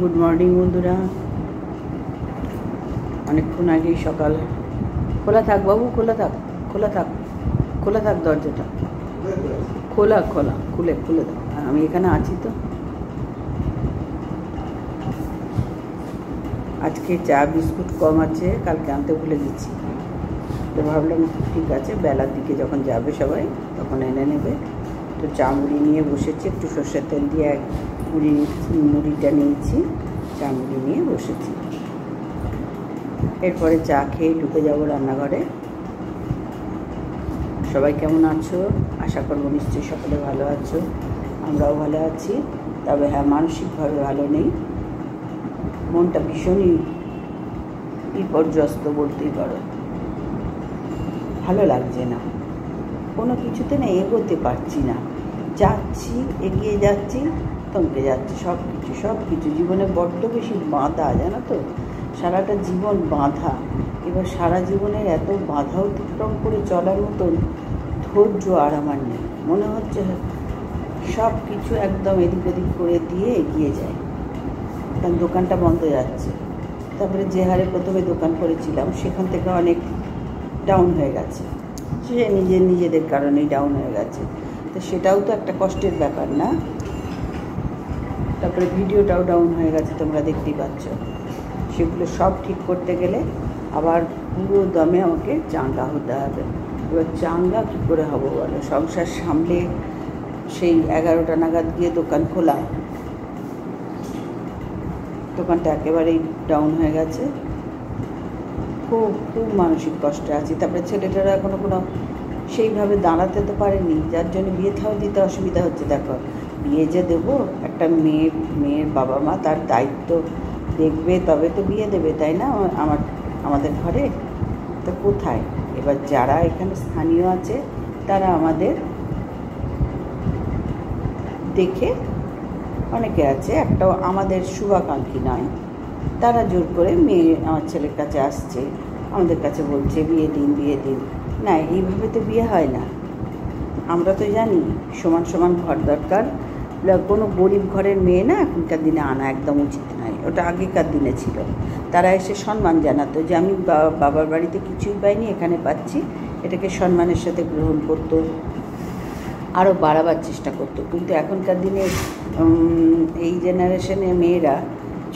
Good morning বন্ধুরা। অনেকক্ষণ আগেই সকাল। খোলা থাক বাবু, খোলা থাক, খোলা থাক, খোলা থাক, দরজাটা খোলা খোলা খুলে খুলে দাও। আমি এখানে আছি তো। আজকে চা বিস্কুট কম আছে, কালকে আনতে ভুলে গেছি, তো ভাবলাম ঠিক আছে বেলার দিকে যখন যাবে সবাই তখন এনে নেবে। তো চা মুড়ি নিয়ে বসেছি, একটু সর্ষের তেল দিয়ে মুড়িটা নিয়েছি, চা মুড়ি নিয়ে বসেছি। এরপরে চা খেয়ে ঢুকে যাবো রান্নাঘরে। সবাই কেমন আছো? আশা করবো নিশ্চয়ই সকলে ভালো আছো, আমরাও ভালো আছি। তবে হ্যাঁ, মানসিকভাবে ভালো নেই, মনটা ভীষণই বিপর্যস্ত বলতেই পারো। ভালো লাগছে না, কোনো কিছুতে না এগোতে পারছি না। যাচ্ছি, এগিয়ে যাচ্ছি, থমকে যাচ্ছি, সব কিছু জীবনে বড্ড বেশি বাঁধা, জানো তো, সারাটা জীবন বাঁধা। এবার সারা জীবনের এত বাধা অতিক্রম করে চলার মতন ধৈর্য আর আমার নেই। মনে হচ্ছে সব কিছু একদম এদিক ওদিক করে দিয়ে এগিয়ে যায়, কারণ দোকানটা বন্ধ যাচ্ছে। তারপরে যে হারে প্রথমে দোকান করেছিলাম সেখান থেকে অনেক ডাউন হয়ে গেছে, সে নিজেদের কারণেই ডাউন হয়ে গেছে, তো সেটাও তো একটা কষ্টের ব্যাপার না। তারপরে ভিডিওটাও ডাউন হয়ে গেছে, তোমরা দেখতেই পাচ্ছ। সেগুলো সব ঠিক করতে গেলে আবার পুরো দমে আমাকে চাঙ্গা হতে হবে। এবার চাঙ্গা কী করে হবো বলো? সংসার সামলে সেই 11টা নাগাদ গিয়ে দোকান খোলা, দোকানটা একেবারেই ডাউন হয়ে গেছে। খুব খুব মানসিক কষ্টে আছি। তারপরে ছেলেটারা এখনও কোনো সেইভাবে দাঁড়াতে তো পারেনি, যার জন্য বিয়ে থাও দিতে অসুবিধা হচ্ছে। দেখো, বিয়ে যে দেবো, একটা মেয়ের বাবা মা তার দায়িত্ব দেখবে, তবে তো বিয়ে দেবে, তাই না? আমাদের ঘরে তো কোথায়? এবার যারা এখানে স্থানীয় আছে তারা আমাদের দেখে, অনেকে আছে একটাও আমাদের শুভাকাঙ্ক্ষী নয়, তারা জোর করে মেয়ে আমার ছেলের কাছে আসছে, আমাদের কাছে বলছে বিয়ে দিন বিয়ে দিন। না, এইভাবে তো বিয়ে হয় না। আমরা তো জানি সমান সমান ঘর দরকার। কোনো গরিব ঘরের মেয়ে না এখনকার দিনে আনা একদম উচিত নয়, ওটা আগেকার দিনে ছিল। তারা এসে সম্মান জানাতো যে আমি বাবার বাড়িতে কিছুই পাইনি, এখানে পাচ্ছি, এটাকে সম্মানের সাথে গ্রহণ করতো, আরও বাড়াবার চেষ্টা করতো। কিন্তু এখনকার দিনে এই জেনারেশনের মেয়েরা,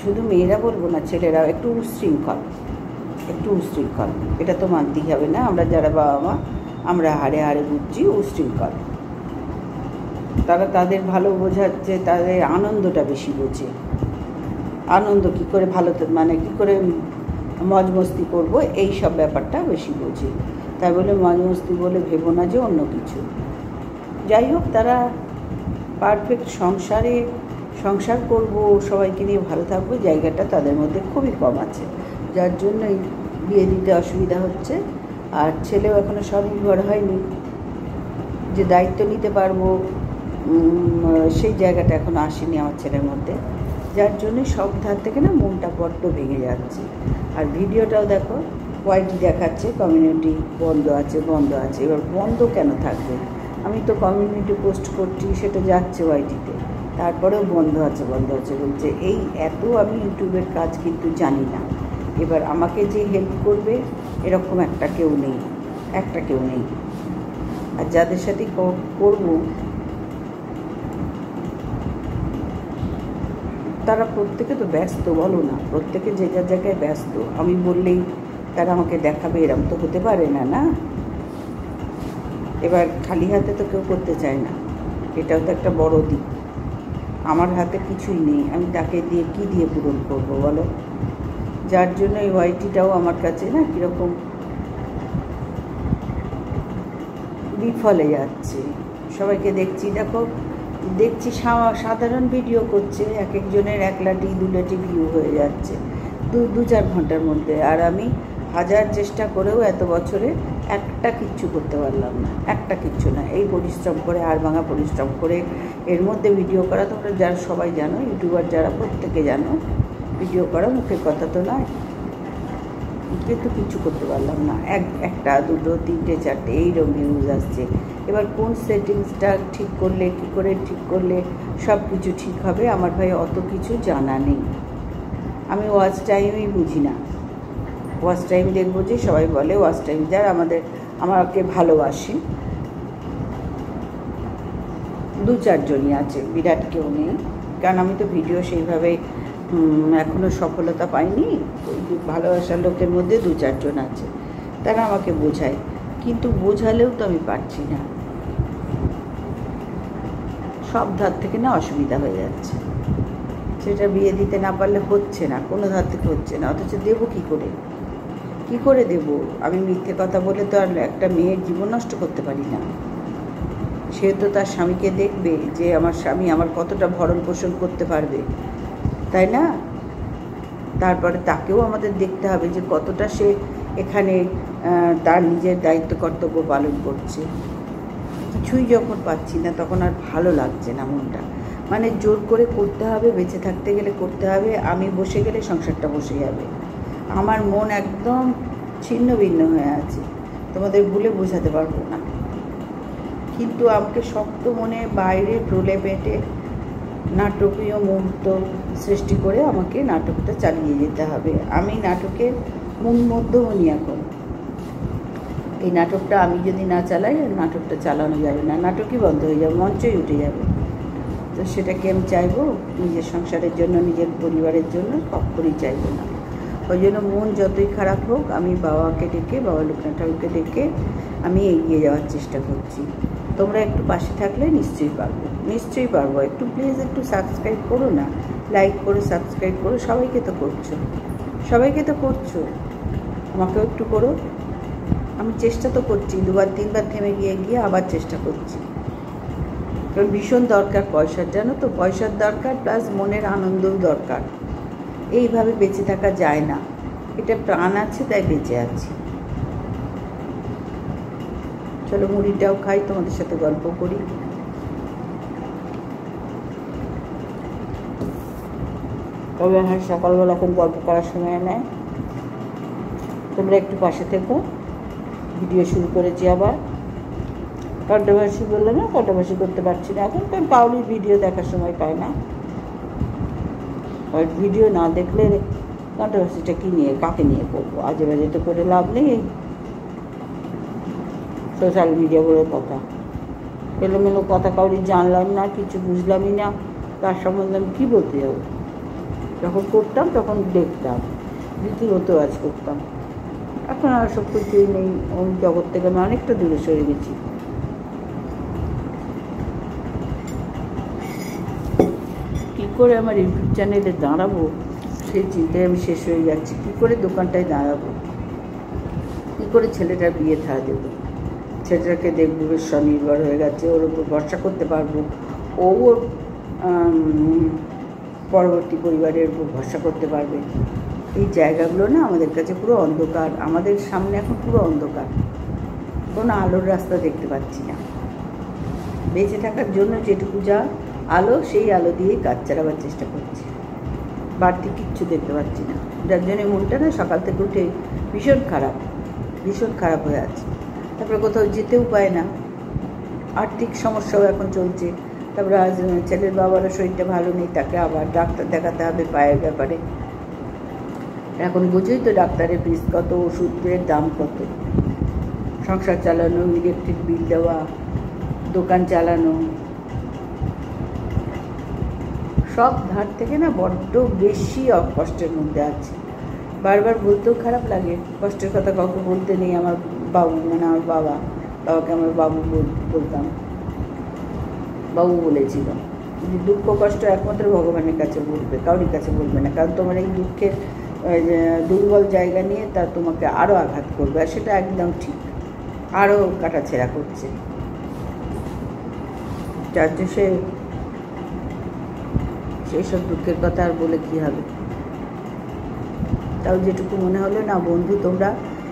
শুধু মেয়েরা বলবো না, ছেলেরাও একটু উশৃঙ্খল, এটা তো মানতেই হবে না। আমরা যারা বাবা মা, আমরা হাড়ে হাড়ে বুঝছি উশৃঙ্খল। তারা তাদের ভালো বোঝাচ্ছে, তাদের আনন্দটা বেশি বোঝে। আনন্দ কী করে ভালো, মানে কী করে মজ মস্তি করবো, এই সব ব্যাপারটা বেশি বোঝে। তাই বলে মজ মস্তি বলে ভেবো না যে অন্য কিছু। যাই হোক, তারা পারফেক্ট সংসার করবো, সবাইকে নিয়ে ভালো থাকবো, জায়গাটা তাদের মধ্যে খুবই কম আছে, যার জন্যই বিয়ে দিতে অসুবিধা হচ্ছে। আর ছেলেও এখনও স্বনির্ভর হয়নি যে দায়িত্ব নিতে পারবো, সেই জায়গাটা এখনও আসেনি আমার ছেলের মধ্যে, যার জন্যে সব ধার থেকে না মনটা বড্ড ভেঙে যাচ্ছে। আর ভিডিওটাও দেখো, ওয়াইটি দেখাচ্ছে কমিউনিটি বন্ধ আছে। এবার বন্ধ কেন থাকবে? আমি তো কমিউনিটি পোস্ট করছি, সেটা যাচ্ছে ওয়াইটিতে, তারপরেও বন্ধ আছে বলছে। এই এত আমি ইউটিউবের কাজ কিন্তু জানি না। এবার আমাকে যে হেল্প করবে এরকম একটা কেউ নেই। আর যাদের সাথে করবো তারা প্রত্যেকে তো ব্যস্ত, বলো না, প্রত্যেকে যে যার জায়গায় ব্যস্ত। আমি বললেই তারা আমাকে দেখাবে, এরম তো হতে পারে না, না? এবার খালি হাতে তো কেউ করতে চায় না, এটাও তো একটা বড় দিক। আমার হাতে কিছুই নেই, আমি তাকে দিয়ে কী দিয়ে পূরণ করবো বলো? যার জন্য এই ওয়াইটিটাও আমার কাছে না কীরকম বিফলে যাচ্ছে। সবাইকে দেখছি সাধারণ ভিডিও করছে, এক একজনের 1 লাটি 2 লাটি ভিউ হয়ে যাচ্ছে 2-4 ঘন্টার মধ্যে। আর আমি হাজার চেষ্টা করেও এত বছরে একটা কিচ্ছু করতে পারলাম না, কিচ্ছু না। এই পরিশ্রম করে, আর ভাঙা পরিশ্রম করে এর মধ্যে ভিডিও করা, তোমরা যারা সবাই জানো, ইউটিউবার যারা প্রত্যেকে জানো, ভিডিও করা মুখের কথা তো নয়, কিন্তু কিছু করতে পারলাম না। 1টা 2টো 3টে 4টে এইরকম ভিউজ আসছে। এবার কোন সেটিংসটা ঠিক করলে, কী করে ঠিক করলে সব কিছু ঠিক হবে, আমার ভাই অত কিছু জানা নেই। আমি ওয়াচ টাইমই বুঝি না। ওয়াচ টাইম দেখবো যে সবাই বলে ওয়াচ টাইম যার আমাকে ভালোবাসে 2-4 জনই আছে, বিরাট কেউ নেই। কারণ আমি তো ভিডিও সেইভাবে এখনও সফলতা পাইনি। ওই ভালোবাসার লোকের মধ্যে 2-4 জন আছে, তারা আমাকে বোঝায়, কিন্তু বোঝালেও তো আমি পারছি না। সব ধার থেকে না অসুবিধা হয়ে যাচ্ছে। সেটা বিয়ে দিতে না পারলে হচ্ছে না, কোনো ধার থেকে হচ্ছে না, অথচ দেবো কী করে দেবো? আমি মিথ্যে কথা বলে তো আর একটা মেয়ের জীবন নষ্ট করতে পারি না। সে তো তার স্বামীকে দেখবে যে আমার স্বামী আমার কতটা ভরণ পোষণ করতে পারবে, তাই না? তারপরে তাকেও আমাদের দেখতে হবে যে কতটা সে এখানে তার নিজের দায়িত্ব কর্তব্য পালন করছে। কিছুই যখন পাচ্ছি না তখন আর ভালো লাগছে না মনটা। মানে জোর করে করতে হবে, বেঁচে থাকতে গেলে করতে হবে, আমি বসে গেলে সংসারটা বসে যাবে। আমার মন একদম ছিন্ন ভিন্ন হয়ে আছে, তোমাদের বলে বোঝাতে পারবো না। কিন্তু আমাকে শক্ত মনে বাইরে প্রলে পেটে নাটকীয় মুহূর্ত সৃষ্টি করে আমাকে নাটকটা চালিয়ে যেতে হবে। আমি নাটকের মূল মধ্যমণি এখন। এই নাটকটা আমি যদি না চালাই, নাটকটা চালানো যাবে না, নাটকই বন্ধ হয়ে যাবে, মঞ্চই উঠে যাবে। তো সেটাকে আমি চাইবো নিজের সংসারের জন্য, নিজের পরিবারের জন্য, কখনই চাইবো না। ওই জন্য মন যতই খারাপ হোক, আমি বাবাকে ডেকে, বাবা লোকনাথ ঠাকুরকে ডেকে আমি এগিয়ে যাওয়ার চেষ্টা করছি। তোমরা একটু পাশে থাকলে নিশ্চয়ই পারবো। একটু প্লিজ একটু সাবস্ক্রাইব করো না, লাইক করো, সাবস্ক্রাইব করো। সবাইকে তো করছো, আমাকেও একটু করো। আমি চেষ্টা তো করছি, 2-3বার থেমে গিয়ে আবার চেষ্টা করছি। কারণ ভীষণ দরকার পয়সার, জানো তো, পয়সার দরকার, প্লাস মনের আনন্দও দরকার। এইভাবে বেঁচে থাকা যায় না। এটা প্রাণ আছে তাই বেঁচে আছি। চলো মুড়িটাও খাই, তোমাদের সাথে গল্প করি। তবে আমার সকালবেলা খুব গল্প করার সময় নেয়। তোমরা একটু পাশে থেকো। ভিডিও শুরু করেছি আবার। কন্ট্রোভার্সি বললে না, কন্ট্রোভার্সি করতে পারছি না এখন, কারণ পাউলির ভিডিও দেখার সময় পায় না। ওই ভিডিও না দেখলে কন্ট্রোভার্সিটা কী নিয়ে, কাকে নিয়ে করবো? আজে বাজে তো করে লাভ নেই। সোশ্যাল মিডিয়া বলে কথা, এলোমেলো কথা, কাউরি জানলাম না, কিছু বুঝলামই না, তার সম্বন্ধে আমি কী বলতে যাবো? যখন করতাম তখন দেখতাম, রীতিমতো আজ করতাম। এখন আর সব কিছুই নেই, ওই জগৎ থেকে আমি অনেকটা দূরে সরে গেছি। কী করে আমার ইউটিউব চ্যানেলে দাঁড়াবো সেই চিন্তায় আমি শেষ হয়ে যাচ্ছি। কী করে দোকানটায় দাঁড়াবো, কী করে ছেলেটার বিয়ে থা দেবো, ছেলেটাকে দেখবো বেশ স্বনির্ভর হয়ে গেছে, ওর উপর ভরসা করতে পারবো, ওর পরবর্তী পরিবারের উপর ভরসা করতে পারবে। এই জায়গাগুলো না আমাদের কাছে পুরো অন্ধকার, আমাদের সামনে এখন পুরো অন্ধকার, কোনো আলোর রাস্তা দেখতে পাচ্ছি না। বেঁচে থাকার জন্য যেটুকু যা আলো, সেই আলো দিয়েই কাজ চালাবার চেষ্টা করছি, বাড়তি কিচ্ছু দেখতে পাচ্ছি না। যার জন্য মনটা না সকাল থেকে উঠে ভীষণ খারাপ হয়ে আছে। তারপরে কোথাও যেতেও পায় না, আর্থিক সমস্যাও এখন চলছে। তারপরে আজ ছেলের বাবারও শরীরটা ভালো নেই, তাকে আবার ডাক্তার দেখাতে হবে পায়ের ব্যাপারে। এখন বুঝোই তো ডাক্তারের ফিস কত, ওষুধের দাম কত, সংসার চালানো, ইলেকট্রিক বিল দেওয়া, দোকান চালানো, সব ধার থেকে না বড্ড বেশি কষ্টের মধ্যে আছে। বারবার বলতেও খারাপ লাগে, কষ্টের কথা কাউকে বলতে নেই। আমার বাবু, মানে আমার বাবাকে আমার বাবু বলতাম, বাবু বলেছিল যে দুঃখ কষ্ট একমাত্র ভগবানের কাছে বলবে, কাউরির কাছে বলবে না। কারণ তোমার এই দুঃখের দুর্বল জায়গা নিয়ে তা তোমাকে আরও আঘাত করবে, আর সেটা একদম ঠিক, আরও কাটাছেঁড়া করছে। যার সেই সব দুঃখের কথা আর বলে কী হবে? তাও যেটুকু মনে হলো, না বন্ধু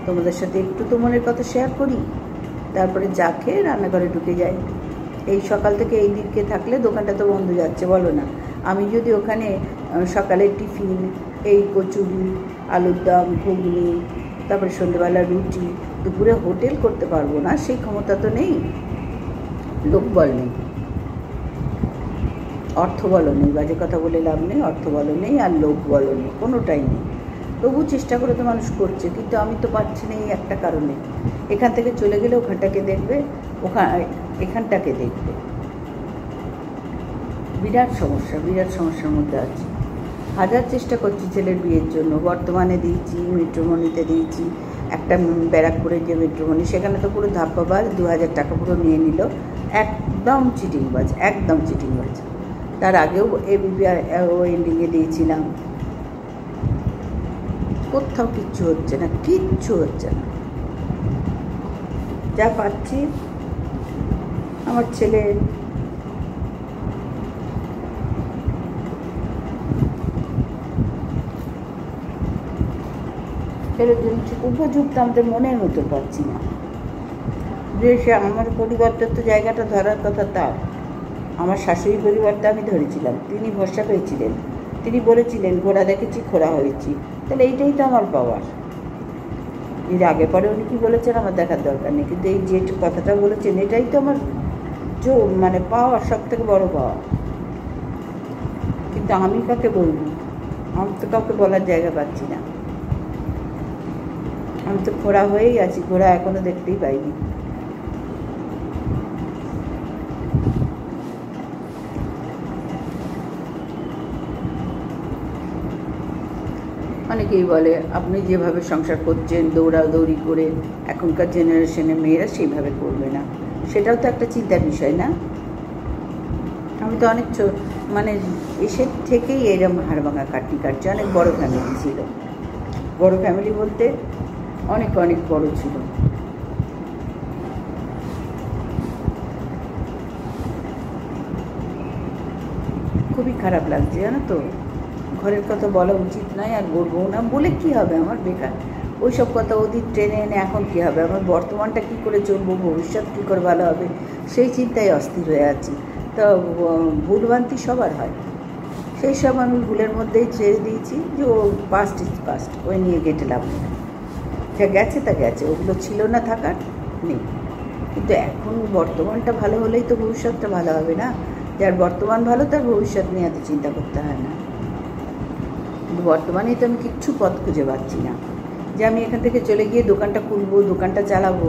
তোমাদের সাথে একটু তো মনের কথা শেয়ার করি, তারপরে যা খেয়ে রান্নাঘরে ঢুকে যাই। এই সকাল থেকে এই দিকে থাকলে দোকানটা তো বন্ধ যাচ্ছে, বলো না? আমি যদি ওখানে সকালের টিফিন, এই কচুরি, আলুর দম, ঘুগনি, তারপরে সন্ধ্যেবেলা রুটি, দুপুরে হোটেল করতে পারবো না, সেই ক্ষমতা তো নেই, লোকবল নেই। অর্থ বলো নেই, বাজে কথা বলে লাভ নেই, অর্থ বলো নেই, আর লোক বলো নেই, কোনোটাই নেই। তবু চেষ্টা করে তো মানুষ করছে, কিন্তু আমি তো পারছি না এই একটা কারণে। এখান থেকে চলে গেলে ওখানটাকে দেখবে, এখানটাকে দেখবে। বিরাট সমস্যার মধ্যে আছি। হাজার চেষ্টা করছি ছেলের বিয়ের জন্য, বর্তমানে দিয়েছি, মেট্রোমনিতে দিয়েছি, একটা ব্যারাকপুরের যে মেট্রোমনি, সেখানে তো পুরো ধাপ্পাবাজ, 2000 টাকা পুরো নিয়ে নিল। একদম চিটিংবাজ। তার আগেও এবিপি এন্ডিংয়ে দিয়েছিলাম, কোথাও কিচ্ছু হচ্ছে না। যা পাচ্ছি আমার ছেলে ফেরত দিচ্ছি, উপযুক্ত আমাদের মনের মতো পাচ্ছি না। যে সে আমার পরিবারটার তো জায়গাটা ধরার কথা তার। আমার শাশুড়ি পরিবারটা আমি ধরেছিলাম, তিনি ভরসা পেয়েছিলেন, তিনি বলেছিলেন ঘোড়া দেখেছি, খোড়া হয়েছি। তাহলে এইটাই তো আমার পাওয়ার। এর আগে পরে উনি কী বলেছেন আমার দেখার দরকার নেই, কিন্তু এই যে কথাটা বলেছেন এটাই তো আমার মানে পাওয়ার, সব থেকে বড় পাওয়া। কিন্তু আমি কাকে বলবো? আমি তো কাউকে বলার জায়গা পাচ্ছি না। আমি তো খোড়া হয়েই আছি, ঘোড়া এখনো দেখতেই পাইনি। অনেকেই বলে আপনি যেভাবে সংসার করছেন দৌড়াদৌড়ি করে, এখনকার জেনারেশনের মেয়েরা সেইভাবে করবে না। সেটাও তো একটা চিন্তার বিষয় না? আমি তো অনেক মানে এসে থেকেই এরকম হাড়ভাঙা কাটনি কাটছে। অনেক বড় ফ্যামিলি ছিল, বড় ফ্যামিলি বলতে অনেক বড় ছিল। খুবই খারাপ লাগছে জানো তো। ঘরের কথা বলা উচিত নয়, আর বলবো না, বলে কী হবে আমার, বেকার ওইসব কথা ওদিক ট্রেনে এনে এখন কী হবে, আমার বর্তমানটা কী করে চলবো, ভবিষ্যৎ কী করে ভালো হবে, সেই চিন্তায় অস্থির হয়ে আছি। তো ভুলভ্রান্তি সবার হয়, সেই সব আমি ভুলের মধ্যেই ছেড়ে দিয়েছি যে ও পাস্ট ইজ পাস্ট, ওই নিয়ে গেটে লাভ নেই। যা গেছে তা গেছে, ওগুলো ছিল না, থাকার নেই। কিন্তু এখন বর্তমানটা ভালো হলেই তো ভবিষ্যৎটা ভালো হবে না। যার বর্তমান ভালো তার ভবিষ্যৎ নিয়ে এত চিন্তা করতে হয় না। কিন্তু বর্তমানেই তো আমি কিচ্ছু পথ খুঁজে পাচ্ছি না যে আমি এখান থেকে চলে গিয়ে দোকানটা খুলবো, দোকানটা চালাবো,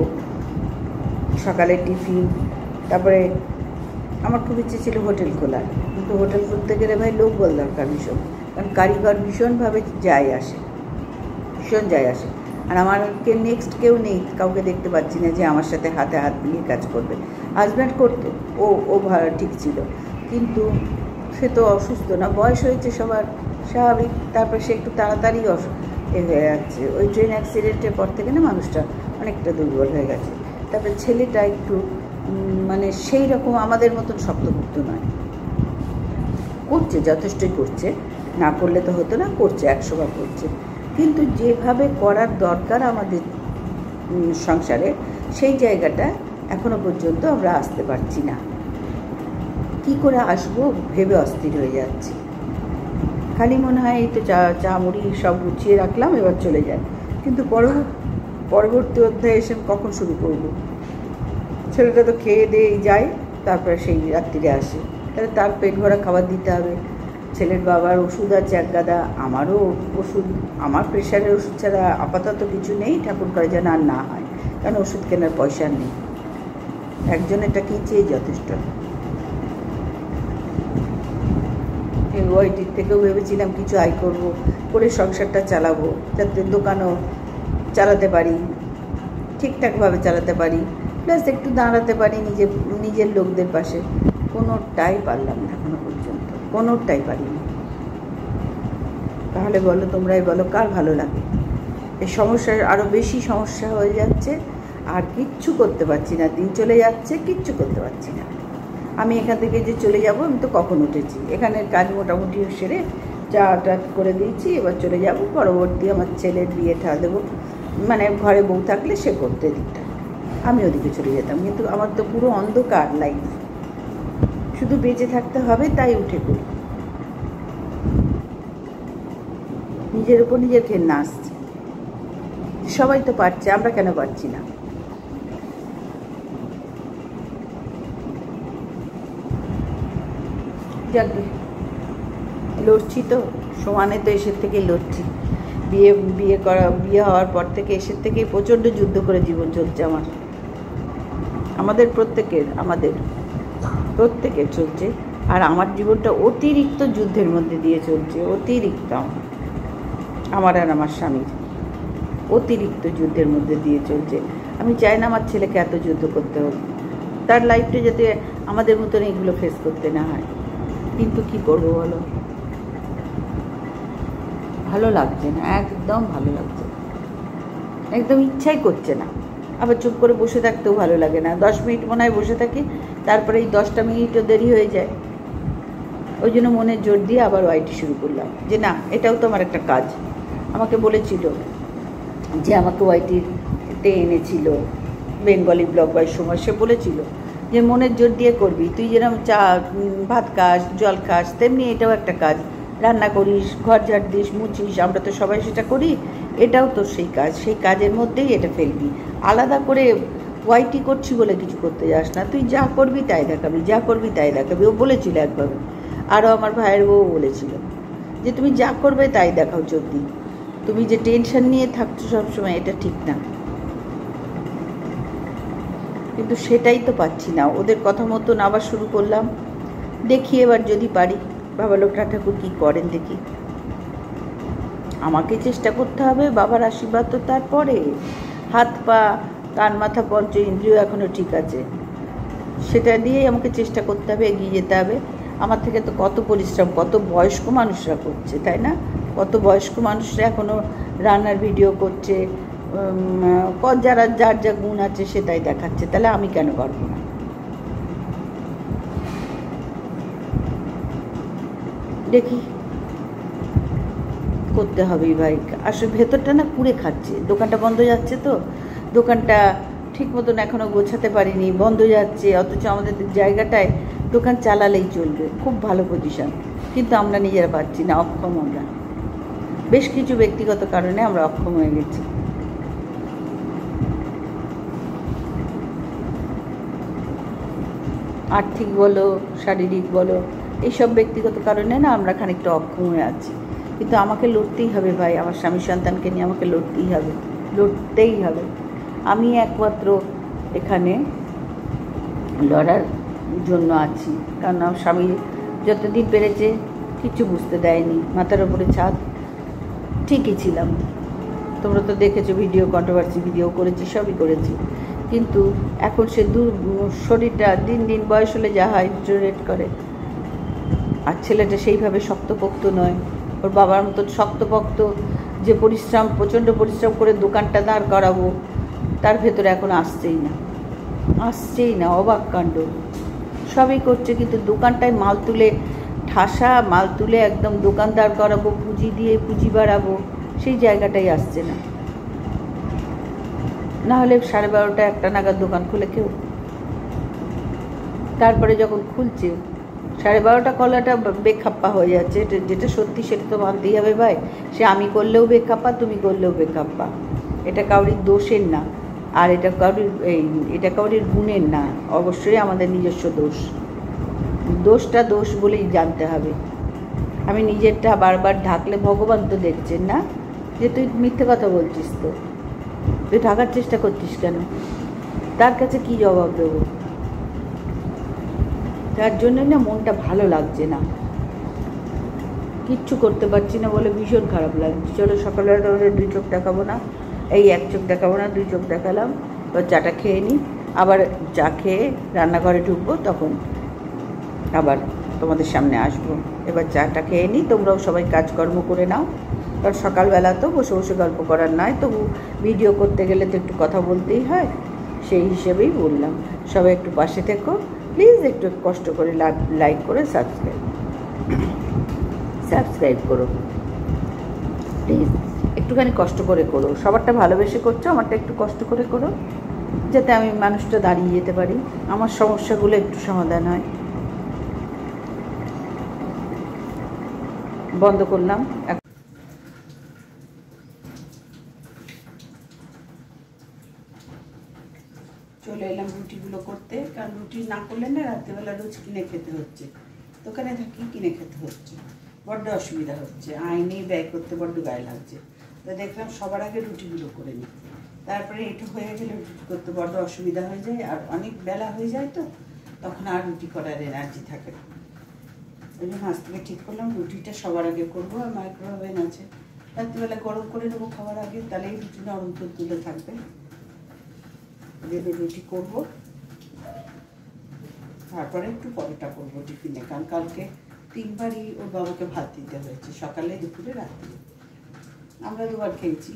সকালে টিফিন। তারপরে আমার খুব ইচ্ছে ছিল হোটেল খোলার, কিন্তু হোটেল খুলতে গেলে ভাই লোক বল দরকার ভীষণ, কারণ কারিগর ভীষণভাবে যায় আসে। আর আমাকে নেক্সট কেউ নেই, কাউকে দেখতে পাচ্ছি না যে আমার সাথে হাতে হাত দিয়ে কাজ করবে। হাজব্যান্ড করতো, ও ভালো ঠিক ছিল, কিন্তু সে তো অসুস্থ না, বয়স হয়েছে সবার, স্বাভাবিক। তারপর সে একটু তাড়াতাড়ি হয়ে যাচ্ছে, ওই ট্রেন অ্যাক্সিডেন্টের পর থেকে না মানুষটা অনেকটা দুর্বল হয়ে গেছে। তারপরে ছেলেটা একটু মানে সেই রকম আমাদের মতন শক্তপোক্ত নয়, করছে, যথেষ্টই করছে, না করলে তো হতো না, করছে, 100 বার করছে। কিন্তু যেভাবে করার দরকার আমাদের সংসারে, সেই জায়গাটা এখনো পর্যন্ত আমরা আসতে পারছি না। কি করে আসবো ভেবে অস্থির হয়ে যাচ্ছে। খালি মনে হয় এই তো চা মুড়ি সব গুছিয়ে রাখলাম, এবার চলে যায়। কিন্তু পরবর্তী অধ্যায়ে এসে কখন শুরু করব? ছেলেটা তো খেয়ে দিয়েই যায়, তারপরে সেই রাত্রিরে আসে, তাহলে তার পেট ভরা খাবার দিতে হবে। ছেলের বাবার ওষুধ আছে এক গাদা, আমারও ওষুধ, আমার প্রেশারের ওষুধ ছাড়া আপাতত কিছু নেই, ঠাকুর করে যেন আর না হয়, কারণ ওষুধ কেনার পয়সা নেই। একজনেরটা কিনছেই যথেষ্ট। ওই দিক থেকেও ভেবেছিলাম কিছু আয় করবো, করে সংসারটা চালাবো, যাতে দোকানও চালাতে পারি, ঠিকঠাকভাবে চালাতে পারি, প্লাস একটু দাঁড়াতে পারি নিজের লোকদের পাশে। কোনোটাই পারলাম না এখনো পর্যন্ত, কোনোটাই পারিনি। তাহলে বলো, তোমরাই বলো, কার ভালো লাগে? এই সমস্যার আরও বেশি সমস্যা হয়ে যাচ্ছে, আর কিচ্ছু করতে পারছি না, দিন চলে যাচ্ছে, কিচ্ছু করতে পারছি না। আমি এখান থেকে যে চলে যাব, আমি তো কখন উঠেছি, এখানের কাজ মোটামুটি সেরে চাটা করে দিয়েছি, এবার চলে যাব। পরবর্তী আমার ছেলের বিয়েটা দেবো, মানে ঘরে বউ থাকলে সে করতে দিকটা, আমি ওদিকে চলে যেতাম। কিন্তু আমার তো পুরো অন্ধকার লাইফ, শুধু বেঁচে থাকতে হবে, তাই উঠে পড়ি। নিজের উপর নিজের ঘেন্না আসছে। সবাই তো পারছে, আমরা কেন পারছি না? যাকে লড়ছি তো সমানে, তো এসের থেকেই লড়ছি। বিয়ে হওয়ার পর থেকে এসের থেকেই প্রচণ্ড যুদ্ধ করে জীবন চলছে আমাদের প্রত্যেকের চলছে। আর আমার জীবনটা অতিরিক্ত যুদ্ধের মধ্যে দিয়ে চলছে, অতিরিক্ত আমার আর আমার স্বামীর অতিরিক্ত যুদ্ধের মধ্যে দিয়ে চলছে। আমি চাই না আমার ছেলেকে এত যুদ্ধ করতে হবে, তার লাইফটা যাতে আমাদের মতন এগুলো ফেস করতে না হয়। কিন্তু কি করবো বলো, ভালো লাগছে না, একদম ভালো লাগছে না, একদম ইচ্ছাই করছে না। আবার চুপ করে বসে থাকতেও ভালো লাগে না। 10 মিনিট মনে হয় বসে থাকি, তারপরে এই 10টা মিনিটও দেরি হয়ে যায়। ওই জন্য মনের জোর দিয়ে আবার ওয়াইটি শুরু করলাম, যে না এটাও তো আমার একটা কাজ। আমাকে বলেছিল যে আমাকে ওয়াইটিতে এনেছিল বেঙ্গলি ব্লগ বাই সময়, সে বলেছিল যে মনের জোর দিয়ে করবি, তুই যেরকম ভাত খাস, জল খাস, তেমনি এটাও একটা কাজ। রান্না করিস, ঘর ঝাড় দিস, মুছিস, আমরা তো সবাই সেটা করি, এটাও তো সেই কাজ, সেই কাজের মধ্যেই এটা ফেলবি। আলাদা করে ওয়াইটি করছি বলে কিছু করতে যাস না, তুই যা করবি তাই দেখাবি, যা করবি তাই দেখাবি। ও বলেছিল একভাবে। আরও আমার ভাইয়ের বউ বলেছিল যে তুমি যা করবে তাই দেখাও, যদি তুমি যে টেনশন নিয়ে থাকছো সবসময়, এটা ঠিক না। কিন্তু সেটাই তো পাচ্ছি না, ওদের কথা মতন আবার শুরু করলাম। দেখি এবার যদি পারি, বাবা লোকনাথ ঠাকুর কী করেন দেখি। আমাকে চেষ্টা করতে হবে, বাবার আশীর্বাদ তো তারপরে। হাত পা কান মাথা পঞ্চ ইন্দ্রিয় এখনও ঠিক আছে, সেটা দিয়েই আমাকে চেষ্টা করতে হবে, এগিয়ে যেতে হবে। আমার থেকে তো কত পরিশ্রম কত বয়স্ক মানুষরা করছে, তাই না? কত বয়স্ক মানুষরা এখনও রান্নার ভিডিও করছে, যারা যার যা গুণ আছে সেটাই দেখাচ্ছে, তাহলে আমি কেন পারবো না? দেখি, করতে হবেই ভাই। আসলে ভেতরটা না কুড়ে খাচ্ছে, দোকানটা বন্ধ যাচ্ছে তো, দোকানটা ঠিক মতন এখনও গোছাতে পারিনি, বন্ধ যাচ্ছে। অথচ আমাদের জায়গাটায় দোকান চালালেই চলবে, খুব ভালো পজিশন, কিন্তু আমরা নিজেরা পাচ্ছি না, অক্ষম। আমরা বেশ কিছু ব্যক্তিগত কারণে আমরা অক্ষম হয়ে গেছি। আর্থিক বলো, শারীরিক বলো, এইসব ব্যক্তিগত কারণে না আমরা খানিকটা অক্ষম হয়ে আছি। কিন্তু আমাকে লড়তেই হবে ভাই, আমার স্বামী সন্তানকে নিয়ে আমাকে লড়তেই হবে। আমি একমাত্র এখানে লড়ার জন্য আছি, কারণ আমার স্বামী যতদিন পেরেছে কিছু বুঝতে দেয়নি, মাথার ওপরে ছাদ, ঠিকই ছিলাম। তোমরা তো দেখেছো ভিডিও, কন্ট্রোভার্সি ভিডিও করেছি, সবই করেছি, কিন্তু এখন সে শরীরটা দিন দিন বয়স হলে যা হয় ডিটোরেট করে। আর ছেলেটা সেইভাবে শক্তপোক্ত নয়, ওর বাবার মতো শক্তপোক্ত যে প্রচণ্ড পরিশ্রম করে দোকানটা দাঁড় করাবো, তার ভেতরে এখন আসছেই না। অবাক কাণ্ড, সবই করছে, কিন্তু দোকানটায় মাল তুলে একদম দোকান দাঁড় করাবো, পুঁজি বাড়াবো, সেই জায়গাটাই আসছে না। নাহলে 12:30 1টা নাগাদ দোকান খুলে কেউ, তারপরে যখন খুলছে 12:30 কলাটা বেখাপ্পা হয়ে যাচ্ছে। যেটা সত্যি সেটা তো মানতেই হবে ভাই। সে আমি করলেও বেখাপ্পা, তুমি করলেও বেখাপ্পা। এটা কাউরির দোষের না, আর এটা কাউরির গুণের না, অবশ্যই আমাদের নিজস্ব দোষটা দোষ বলেই জানতে হবে। আমি নিজেরটা বারবার ঢাকলে ভগবান তো দেখছেন না যে তুই মিথ্যে কথা বলছিস, তো তুই ঢাকার চেষ্টা করছিস কেন? তার কাছে কি জবাব দেবো? তার জন্য না মনটা ভালো লাগছে না, কিচ্ছু করতে পারছি না বলে ভীষণ খারাপ লাগছে। চলো সকালবেলা তোমাদের 2 চোখ দেখাবো না, এই 1 চোখ দেখাবো না, 2 চোখ দেখালাম। এবার চাটা খেয়ে নিই, আবার চা খেয়ে রান্নাঘরে ঢুকবো, তখন আবার তোমাদের সামনে আসবো। এবার চাটা খেয়ে নিই, তোমরাও সবাই কাজকর্ম করে নাও, কারণ সকালবেলা তো বসে বসে গল্প করার নয়, তবু ভিডিও করতে গেলে তো একটু কথা বলতেই হয়, সেই হিসেবেই বললাম। সবাই একটু পাশে থেকো প্লিজ, একটু কষ্ট করে লাইক করে সাবস্ক্রাইব করো প্লিজ, একটুখানি কষ্ট করে করো। সবারটা ভালোবেসে করছো, আমারটা একটু কষ্ট করে করো, যাতে আমি মানুষটা দাঁড়িয়ে যেতে পারি, আমার সমস্যাগুলো একটু সমাধান হয়। বন্ধ করলাম। চলে এলাম রুটিগুলো করতে, কারণ রুটি না করলে না রাত্রেবেলা রোজ কিনে খেতে হচ্ছে। দোকানে থাকি, কিনে খেতে হচ্ছে, বড্ড অসুবিধা হচ্ছে, আইনে ব্যয় করতে বড্ড গায়ে লাগছে। তো দেখলাম সবার আগে রুটিগুলো করে নিই, তারপরে এটা হয়ে গেলে রুটি করতে বড্ড অসুবিধা হয়ে যায়, আর অনেক বেলা হয়ে যায়, তো তখন আর রুটি করার এনার্জি থাকে না। ওই জন্য আজ থেকে ঠিক করলাম রুটিটা সবার আগে করবো। আর মাইক্রোওভেন আছে, রাত্রিবেলা গরম করে নেবো খাওয়ার আগে, তাহলে এই রুটি নরম তুলে থাকবে। রুটি করবো, তারপরে একটু পরোটা করবো টিফিনে, কারণ কালকে 3 বারই ওর বাবাকে ভাত দিতে হয়েছে, সকালে, দুপুরে, রাত্রে। আমরা 2 বার খেয়েছি,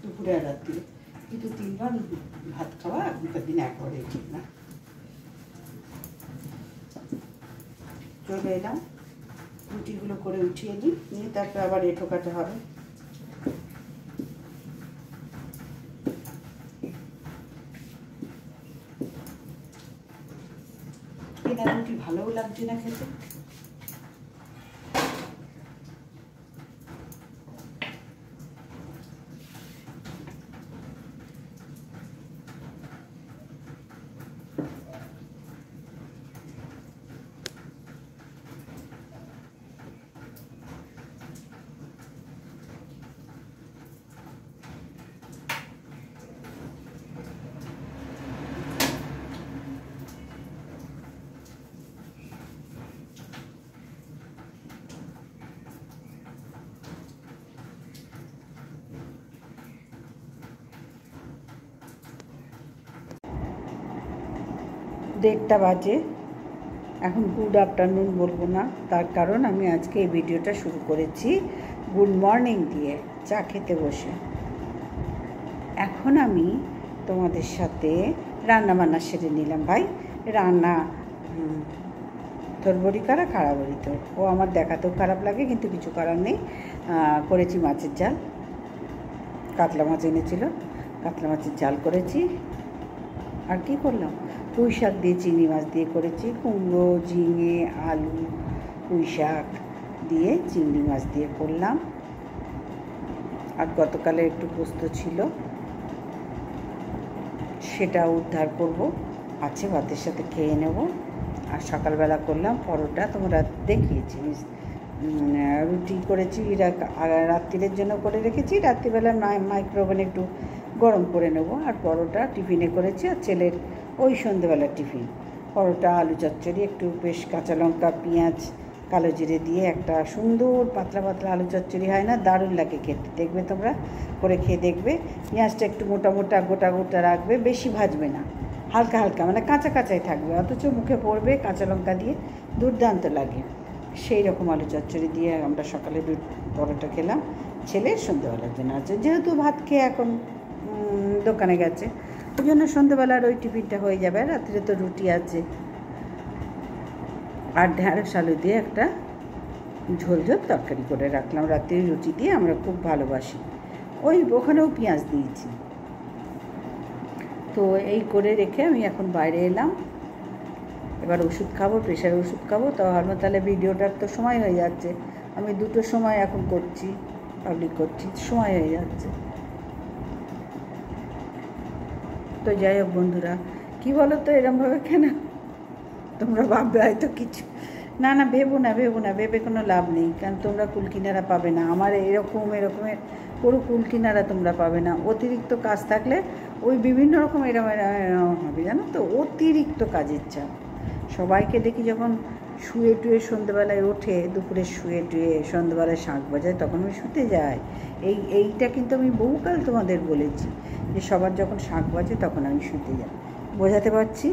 দুপুরে আর রাত্রে, কিন্তু 3 বার ভাত খাওয়া এখনকার দিনে একবারেই ঠিক না। চলে এলাম, রুটিগুলো করে উঠিয়ে নিই, নিয়ে তারপরে আবার এঁটো কাটা হবে। কেনা রুটি ভালোও লাগছে না খেতে। দেড়টা বাজে, এখন গুড আফটারনুন বলবো না, তার কারণ আমি আজকে এই ভিডিওটা শুরু করেছি গুড মর্নিং দিয়ে, চা খেতে বসে। এখন আমি তোমাদের সাথে রান্না বান্না সেরে নিলাম। ভাই রান্না তোর বড়ি কারা, খাড়া বড়ি তোর, ও আমার দেখাতেও খারাপ লাগে, কিন্তু কিছু করার নেই। করেছি মাছের ঝাল, কাতলা মাছ এনেছিল, কাতলা মাছের ঝাল করেছি। আর কি করলাম, পুঁই শাক দিয়ে চিংড়ি মাছ দিয়ে করেছি, কুমড়ো, ঝিঙে, আলু, পুঁই শাক দিয়ে চিংড়ি মাছ দিয়ে করলাম। আর গতকালে একটু পোস্ত ছিল, সেটা উদ্ধার করব, আছে, ভাতের সাথে খেয়ে নেব। আর সকালবেলা করলাম পরোটা, তোমরা দেখিয়েছি, রুটি করেছি, রাত্রিরের জন্য করে রেখেছি, রাত্রিবেলা মাইক্রোওভেনে একটু গরম করে নেব। আর পরোটা টিফিনে করেছি, আর ছেলের ওই সন্ধ্যেবেলার টিফিন পরোটা, আলু চচ্চড়ি, একটু বেশ কাঁচা লঙ্কা, পেঁয়াজ, কালো জিরে দিয়ে একটা সুন্দর পাতলা পাতলা আলু চচ্চড়ি হয় না, দারুণ লাগে খেতে, দেখবে তোমরা করে খেয়ে দেখবে। পেঁয়াজটা একটু মোটা মোটা গোটা গোটা রাখবে, বেশি ভাজবে না, হালকা হালকা, মানে কাঁচা কাঁচাই থাকবে, অথচ মুখে পড়বে, কাঁচা লঙ্কা দিয়ে দুর্দান্ত লাগে। সেই রকম আলু চচ্চড়ি দিয়ে আমরা সকালে পরোটা খেলাম। ছেলে সন্ধ্যেবেলার জন্য আছে, যেহেতু ভাত খেয়ে এখন দোকানে গেছে, ওই জন্য সন্ধ্যেবেলার ওই টিফিনটা হয়ে যাবে। রাত্রে তো রুটি আছে, আর ঢ্যাঁড়স আলু দিয়ে একটা ঝোল ঝোল তরকারি করে রাখলাম। রাত্রে রুটি দিয়ে আমরা খুব ভালোবাসি, ওখানেও পেঁয়াজ দিয়েছি। তো এই করে রেখে আমি এখন বাইরে এলাম, এবার ওষুধ খাবো, প্রেশারের ওষুধ খাবো। তো তাহলে ভিডিওটার তো সময় হয়ে যাচ্ছে, আমি 2টোর সময় এখন করছি, পাবলিক করছি, সময় হয়ে যাচ্ছে। তো যাই হোক বন্ধুরা, কী বলো তো, এরমভাবে কেন তোমরা ভাববে হয়তো কিছু, না না, ভেবো না, ভেবে কোনো লাভ নেই, কারণ তোমরা কুলকিনারা পাবে না, আমার এরকমের পুরো কুলকিনারা তোমরা পাবে না। অতিরিক্ত কাজ থাকলে ওই বিভিন্ন রকম এরকম হবে, জানো তো, অতিরিক্ত কাজের চাপ। সবাইকে দেখি যখন শুয়ে টুয়ে সন্ধ্যেবেলায় ওঠে, দুপুরে শুয়ে টুয়ে সন্ধ্যেবেলায় শাঁখ বাজায়, তখন আমি শুতে যাই। এইটা কিন্তু আমি বহুকাল তোমাদের বলেছি যে সবার যখন শাঁখ বাজে তখন আমি শুতে যাই, বোঝাতে পারছি।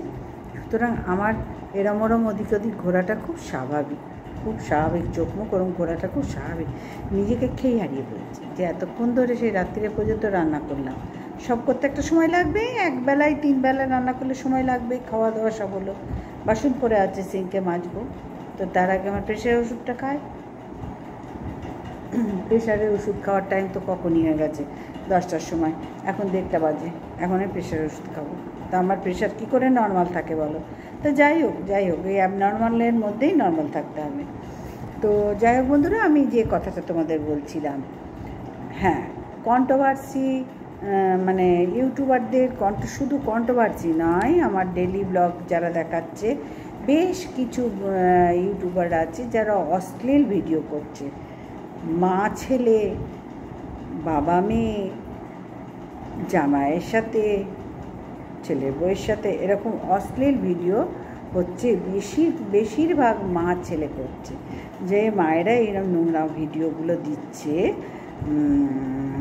সুতরাং আমার এরম ওরম ওদিক ওদিক ঘোরাটা খুব স্বাভাবিক, চোখ মুখ ওরম ঘোরাটা খুব স্বাভাবিক। নিজেকে খেয়ে হারিয়ে ফেলেছি যে এতক্ষণ ধরে সেই রাত্রিরে পর্যন্ত রান্না করলাম, সব করতে একটা সময় লাগবে, 1 বেলায় 3 বেলা রান্না করলে সময় লাগবে, খাওয়া দাওয়া সব হলো, বাসন পড়ে আছে সিঙ্কে মাজবো। তো তার আগে আমার প্রেশারের ওষুধটা খাই, প্রেশারের ওষুধ খাওয়ার টাইম তো কখনই হয়ে গেছে, 10টার সময়, এখন 1:30 বাজে, এখন আমি প্রেশারের ওষুধ খাবো। তা আমার প্রেশার কী করে নর্মাল থাকে বলো? তো যাই হোক এই অ্যাবনর্মালের মধ্যেই নর্মাল থাকতে হবে। তো যাই হোক বন্ধুরা, আমি যে কথাটা তোমাদের বলছিলাম, হ্যাঁ, কন্ট্রোভার্সি, মানে ইউটিউবারদের শুধু কন্ট্রোভার্সি নয়, আমার ডেলি ব্লগ যারা দেখাচ্ছে বেশ কিছু ইউটিউবার আছে যারা অশ্লীল ভিডিও করছে, মা ছেলে, বাবা মেয়ে, জামাইয়ের সাথে, ছেলের বউয়ের সাথে, এরকম অশ্লীল ভিডিও হচ্ছে। বেশিরভাগ মা ছেলে করছে, যে মায়েরা এরকম নোংরা ভিডিওগুলো দিচ্ছে,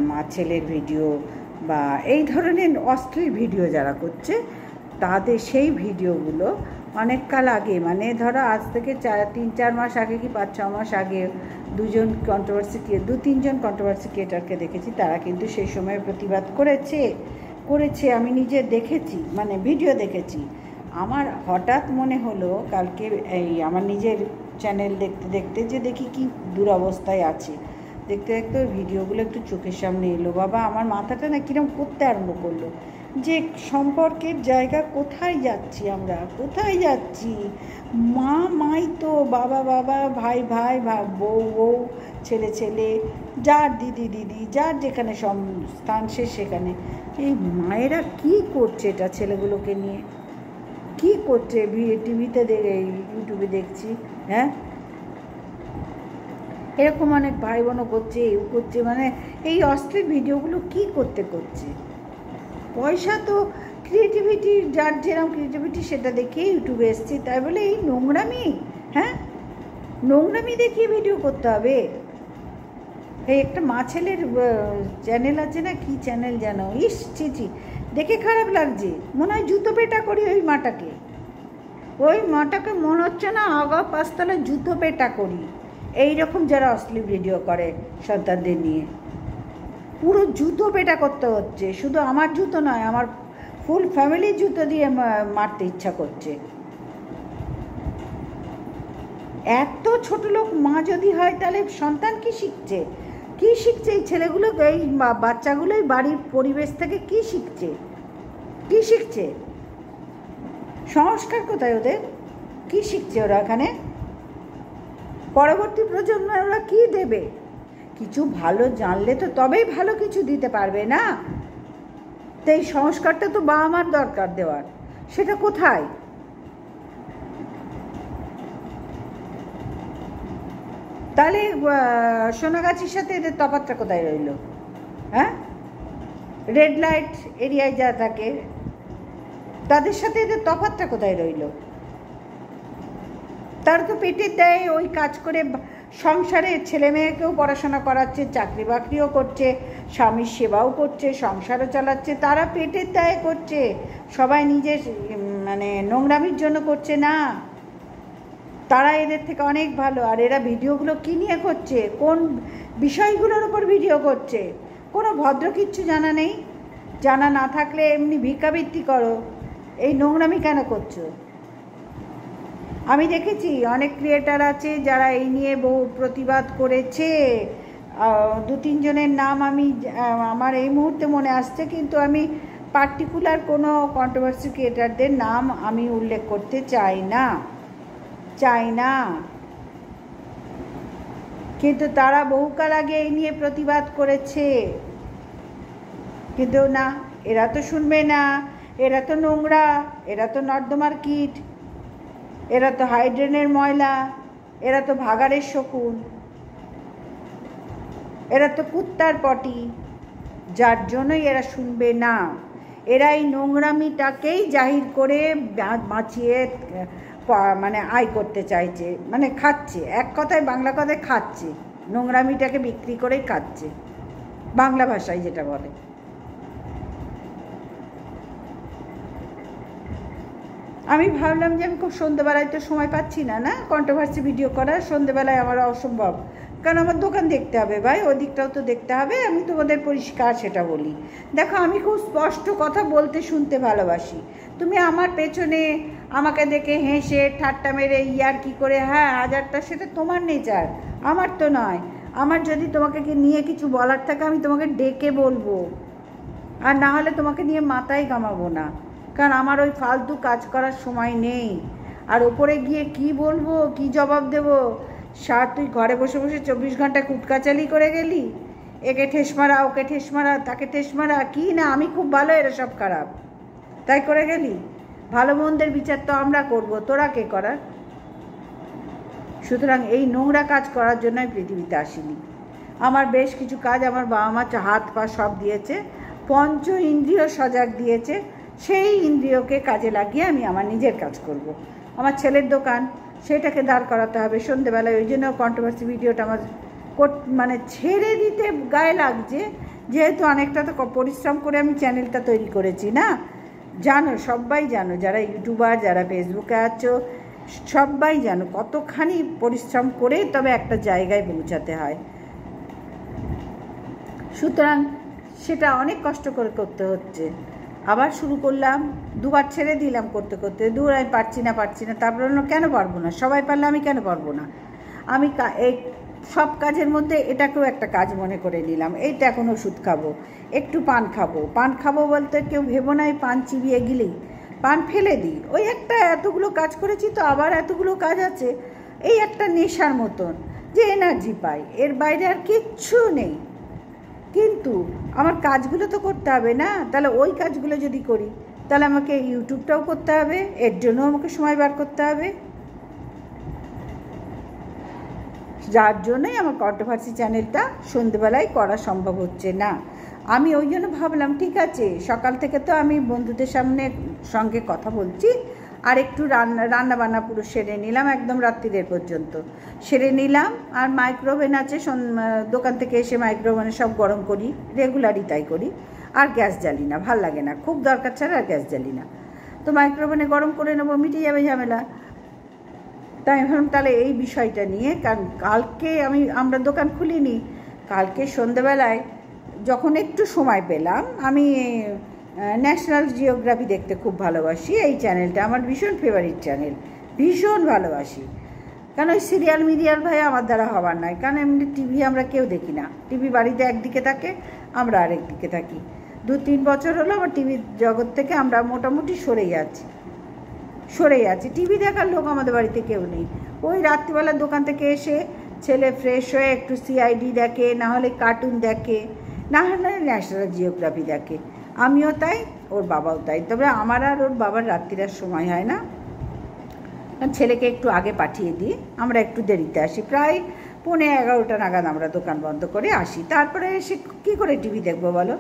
মা ছেলের ভিডিও বা এই ধরনের অশ্লীল ভিডিও যারা করছে, তাদের সেই ভিডিওগুলো অনেক কাল আগে, মানে ধরো আজ থেকে 3-4 মাস আগে কি 5-6 মাস আগে দু তিনজন কন্ট্রোভার্সি ক্রিয়েটারকে দেখেছি, তারা কিন্তু সেই সময় প্রতিবাদ করেছে। আমি নিজে দেখেছি, মানে ভিডিও দেখেছি। আমার হঠাৎ মনে হলো কালকে এই আমার নিজের চ্যানেল দেখতে দেখতে যে দেখি কি দুরবস্থায় আছে, দেখতে দেখতে ওই ভিডিওগুলো একটু চোখের সামনে এলো। বাবা, আমার মাথাটা না কিরম করতে আরম্ভ করলো যে সম্পর্কের জায়গা কোথায় যাচ্ছি আমরা, কোথায় যাচ্ছি? মাই তো, বাবা ভাই বউ ছেলে, যার দিদি, যার যেখানে স্থান সেখানে। এই মায়েরা কি করছে এটা ছেলেগুলোকে নিয়ে, কি করছে? টিভিতে ইউটিউবে দেখছি, হ্যাঁ, এরকম অনেক ভাই বোনও করছে, মানে এই অশ্লীল ভিডিওগুলো কি করছে? পয়সা তো ক্রিয়েটিভিটি, যার যেরকম ক্রিয়েটিভিটি সেটা দেখিয়ে ইউটিউবে এসছি, তাই বলে এই নোংরামি, হ্যাঁ, নোংরামি দেখিয়ে ভিডিও করতে হবে? এই একটা মা ছেলের চ্যানেল আছে না, কি চ্যানেল যেন, ইস ছি, দেখে খারাপ লাগছে, মনে হয় জুতো পেটা করি ওই মাটাকে মনে হচ্ছে না আগা 5 তলায় জুতো পেটা করি। এইরকম যারা অশ্লীল ভিডিও করে সন্তানদের নিয়ে, পুরো জুতো পেটা করতে হচ্ছে। শুধু আমার জুতো নয়, আমার ফুল ফ্যামিলির জুতো দিয়ে মারতে ইচ্ছা করছে। এত ছোট লোক মা যদি হয়, তাহলে সন্তান কি শিখছে এই ছেলেগুলো, এই বাচ্চাগুলোই বাড়ির পরিবেশ থেকে কি শিখছে? সংস্কার কোথায় ওদের? কি শিখছে ওরা এখানে? পরবর্তী প্রজন্মে ওরা কি দেবে? কিছু ভালো জানলে তো তবেই ভালো কিছু দিতে পারবে না। তো এই সংস্কারটা তো বাবা মার দরকার দেওয়ার, সেটা কোথায়? তাহলে সোনাগাছির সাথে এদের তফাৎটা কোথায় রইল? হ্যাঁ, রেড লাইট এরিয়ায় যা থাকে তাদের সাথে এদের তফাৎটা কোথায় রইল? তারা তো পেটে দেয়, ওই কাজ করে সংসারে ছেলে মেয়েকেও পড়াশোনা করাচ্ছে, চাকরি বাকরিও করছে, স্বামীর সেবাও করছে, সংসারও চালাচ্ছে, তারা পেটের দায়ে করছে, সবাই নিজের মানে নোংরামির জন্য করছে না। তারা এদের থেকে অনেক ভালো। আর এরা ভিডিওগুলো কী নিয়ে করছে, কোন বিষয়গুলোর উপর ভিডিও করছে? কোনো ভদ্র কিচ্ছু জানা নেই। জানা না থাকলে এমনি ভিক্ষাবৃত্তি করো, এই নোংরামি কেন করছো? আমি দেখেছি অনেক ক্রিয়েটার আছে যারা এই নিয়ে বহু প্রতিবাদ করেছে। 2-3 জনের নাম আমার এই মুহূর্তে মনে আসছে, কিন্তু আমি পার্টিকুলার কোনো কন্ট্রোভার্সি ক্রিয়েটারদের নাম আমি উল্লেখ করতে চাই না, কিন্তু তারা বহুকাল আগে এই নিয়ে প্রতিবাদ করেছে। কিন্তু না, এরা তো শুনবে না, এরা তো নোংরা, এরা তো নর্দমার কীট, এরা তো হাইড্রেনের ময়লা, এরা তো ভাগাড়ের শকুন, এরা তো কুত্তার পটি, যার জন্যই এরা শুনবে না। এরা এই নোংরামিটাকেই জাহির করে বাঁচিয়ে মানে আয় করতে চাইছে, মানে খাচ্ছে, এক কথায় বাংলা কথায় খাচ্ছে, নোংরামিটাকে বিক্রি করেই খাচ্ছে, বাংলা ভাষায় যেটা বলে। আমি ভাবলাম যে আমি খুব সন্ধ্যেবেলায় তো সময় পাচ্ছি না কন্ট্রোভার্সি ভিডিও করার, সন্ধ্যেবেলায় আমার অসম্ভব, কারণ আমার দোকান দেখতে হবে ভাই, ওদিকটাও তো দেখতে হবে। আমি তোমাদের পরিষ্কার সেটা বলি, দেখো আমি খুব স্পষ্ট কথা বলতে শুনতে ভালোবাসি। তুমি আমার পেছনে আমাকে দেখে হেসে ঠাট্টা মেরে ইয়ার্কি করে হ্যাঁ হাজারটা, সেটা তোমার নেচার, আমার তো নয়। আমার যদি তোমাকে নিয়ে কিছু বলার থাকে আমি তোমাকে ডেকে বলবো, আর না হলে তোমাকে নিয়ে মাথায় কামাবো না, কারণ আমার ওই ফালতু কাজ করার সময় নেই। আর ওপরে গিয়ে কি বলবো, কি জবাব দেবো? তুই ঘরে বসে বসে 24 ঘন্টা কুটকাচালি করে গেলি, একে ঠেস মারা, ওকে ঠেস মারা, তাকে ঠেস মারা, কি না আমি খুব ভালো, এরা সব খারাপ, তাই করে গেলি? ভালো মন্দের বিচার তো আমরা করব, তোরা কে করার? সুতরাং এই নোংরা কাজ করার জন্যই পৃথিবীতে আসিনি। আমার বেশ কিছু কাজ আমার বাবা মা হাত পা সব দিয়েছে, পঞ্চ ইন্দ্রিয় সজাগ দিয়েছে, সেই ইন্দ্রিয়কে কাজে লাগিয়ে আমি আমার নিজের কাজ করব। আমার ছেলের দোকান, সেটাকে দাঁড় করাতে হবে সন্ধেবেলায়। ওই জন্য কন্ট্রোভার্সি ভিডিওটা আমার মানে ছেড়ে দিতে গায়ে লাগছে, যেহেতু অনেকটা তো পরিশ্রম করে আমি চ্যানেলটা তৈরি করেছি না। জানো, সবাই জানো, যারা ইউটিউবার, যারা ফেসবুকে আছো, সবাই জানো কতখানি পরিশ্রম করে তবে একটা জায়গায় পৌঁছাতে হয়। সুতরাং সেটা অনেক কষ্ট করে করতে হচ্ছে। আবার শুরু করলাম, দুবার ছেড়ে দিলাম করতে করতে, দূর আমি পারছি না। তারপর কেন পারবো না, সবাই পারলে আমি কেন পারবো না? আমি এই সব কাজের মধ্যে এটাকেও একটা কাজ মনে করে নিলাম। এইটা এখন ওষুধ খাবো, একটু পান খাবো বলতে কেউ ভেবো না পান চিবিয়ে গেলেই পান ফেলে দিই। ওই একটা এতগুলো কাজ করেছি তো আবার এতগুলো কাজ আছে, এই একটা নেশার মতন যে এনার্জি পাই, এর বাইরে আর কিচ্ছু নেই। কিন্তু আমার কাজগুলো তো করতে হবে না? তাহলে ওই কাজগুলো যদি করি তাহলে আমাকে ইউটিউবটাও করতে হবে, এর জন্য আমাকে সময় বার করতে হবে, যার জন্যই আমার কন্ট্রোভার্সি চ্যানেলটা সন্ধ্যেবেলায় করা সম্ভব হচ্ছে না। আমি ওই জন্য ভাবলাম ঠিক আছে, সকাল থেকে তো আমি বন্ধুদের সঙ্গে কথা বলছি, আর একটু রান্না বান্না পুরো সেরে নিলাম, একদম রাত্রিদের পর্যন্ত সেরে নিলাম। আর মাইক্রোওভেন আছে, দোকান থেকে এসে মাইক্রোওভেনে সব গরম করি, রেগুলারই তাই করি। আর গ্যাস জ্বালি না, ভাল লাগে না, খুব দরকার ছাড়া আর গ্যাস জ্বালি না। তো মাইক্রোওভেনে গরম করে নেবো, মিটে যাবে ঝামেলা। তাই আমি ভাবলাম তাহলে এই বিষয়টা নিয়ে, কারণ কালকে আমরা দোকান খুলিনি, কালকে সন্ধ্যেবেলায় যখন একটু সময় পেলাম, আমি ন্যাশনাল জিওগ্রাফি দেখতে খুব ভালোবাসি। এই চ্যানেলটা আমার ভীষণ ফেভারিট চ্যানেল, ভীষণ ভালোবাসি। কারণ ওই সিরিয়াল মিরিয়াল ভাই আমার দ্বারা হবার নয়, কারণ এমনি টিভি আমরা কেউ দেখি না। টিভি বাড়িতে একদিকে থাকে, আমরা আরেক দিকে থাকি। 2-3 বছর হলো আমার টিভির জগৎ থেকে আমরা মোটামুটি সরেই আছি। টিভি দেখার লোক আমাদের বাড়িতে কেউ নেই। ওই রাত্রিবেলা দোকান থেকে এসে ছেলে ফ্রেশ হয়ে একটু CID দেখে, না হলে কার্টুন দেখে, না হলে ন্যাশনাল জিওগ্রাফি দেখে। আমিও তাই, ওর বাবাও তাই। তবে আমার আর ওর বাবার রাত্রির সময় হয় না, কারণ ছেলেকে একটু আগে পাঠিয়ে দিই, আমরা একটু দেরিতে আসি, প্রায় 11:30 নাগাদ আমরা দোকান বন্ধ করে আসি। তারপরে এসে কী করে টিভি দেখবো বলো?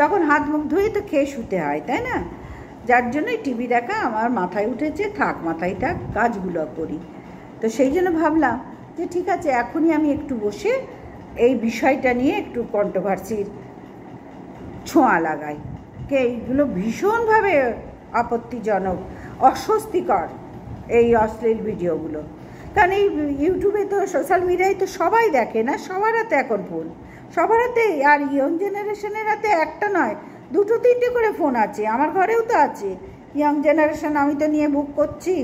তখন হাত মুখ ধুয়ে তো খেয়ে শুতে হয়, তাই না? যার জন্যই টিভি দেখা আমার মাথায় উঠেছে, মাথায় থাক, কাজগুলো করি। তো সেই জন্য ভাবলাম যে ঠিক আছে, এখনই আমি একটু বসে এই বিষয়টা নিয়ে একটু কন্ট্রোভার্সির ছোঁয়া লাগাই। এইগুলো ভীষণভাবে আপত্তিজনক, অস্বস্তিকর এই অশ্লীল ভিডিওগুলো। কারণ এই ইউটিউবে তো, সোশ্যাল মিডিয়ায় তো সবাই দেখে না, সবার হাতে এখন ফোন, সবার হাতে। আর ইয়ং জেনারেশনের হাতে একটা নয়, 2-3টে করে ফোন আছে, আমার ঘরেও তো আছে। ইয়ং জেনারেশন আমি তো নিয়ে বুক করছি,